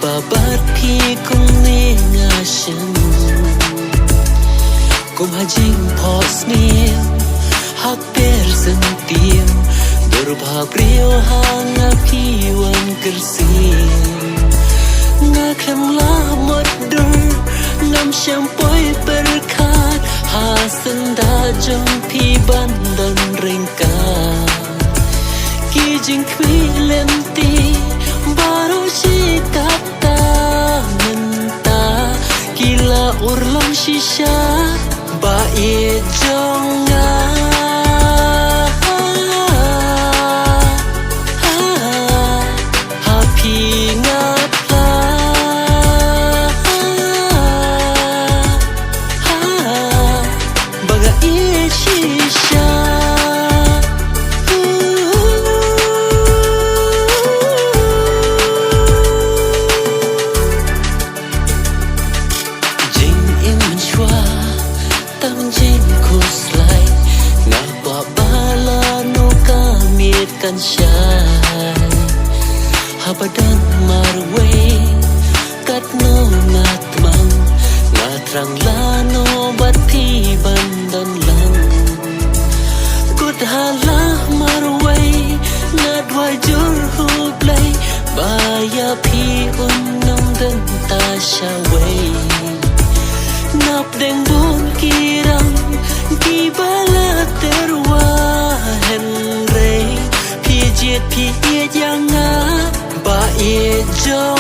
babat pi kung ne nga shen kum hajing pos niel hak per sentil berbab rio hanga piwan kersin nga klem la modder ngam syampoi berkat hasen da jong pi bandan ringkat kijing kwi lenti baru sikata menta gila urlong shisha ba e jonga happy ngapla baga e shisha kan syai habadan marway kat no ngat mang ngatrang lano bati bandan lang good halah marway ngat wajur hublay baya pi unam dan tashaway nap deng bun kirang di bala terwahen rey Piet yang ba e jo